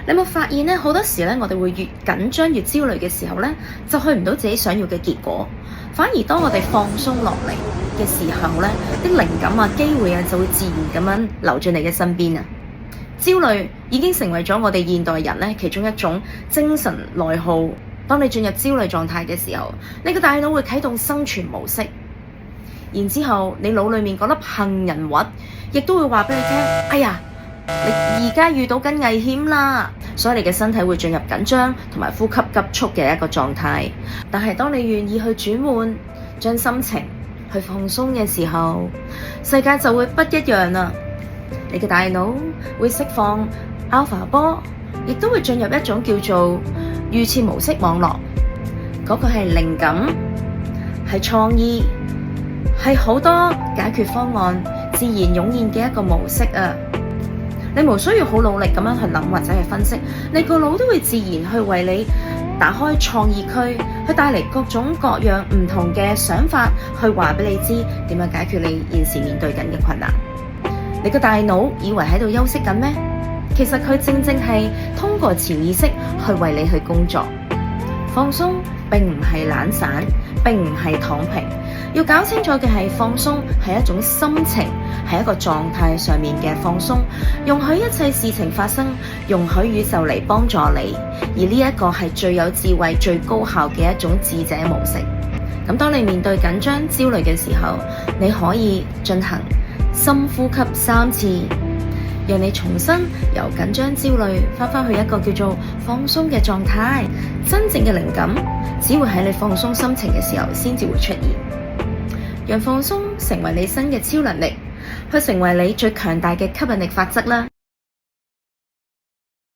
你有冇發現咧？好多時咧，我哋會越緊張、越焦慮嘅時候咧，就去唔到自己想要嘅結果。反而當我哋放鬆落嚟嘅時候咧，啲靈感啊、機會啊，就會自然咁樣流進你嘅身邊啊。焦慮已經成為咗我哋現代人咧其中一種精神內耗。當你進入焦慮狀態嘅時候，你個大腦會啟動生存模式，然之後你腦裏面嗰粒杏仁核亦都會話俾你聽：哎呀，你而家遇到緊危險啦！所以你嘅身體會進入緊張同埋呼吸急促嘅一個狀態。但係當你願意去轉換，將心情去放鬆嘅時候，世界就會不一樣啦。你嘅大腦會釋放 alpha 波，亦都會進入一種叫做預設模式網絡。嗰個係靈感，係創意，係好多解決方案自然湧現嘅一個模式啊！你無需要好努力咁樣去諗或者去分析，你個腦都會自然去為你打開創意區，去帶嚟各種各樣唔同嘅想法，去話俾你知點樣解決你現時面對緊嘅困難。你個大腦以為喺度休息緊咩？其實佢正正係通過潛意識去為你去工作。放鬆並唔係懶散，並唔係躺平。要搞清楚嘅係，放鬆係一種心情，係一個狀態上面嘅放鬆，容許一切事情發生，容許宇宙嚟幫助你。而呢一個係最有智慧、最高效嘅一種智者模式。咁當你面對緊張、焦慮嘅時候，你可以進行深呼吸3次，讓你重新由緊張、焦慮返去一個叫做放鬆嘅狀態。真正嘅靈感只會喺你放鬆心情嘅時候先至會出現。讓放鬆成為你新嘅超能力，去成為你最強大嘅吸引力法則啦。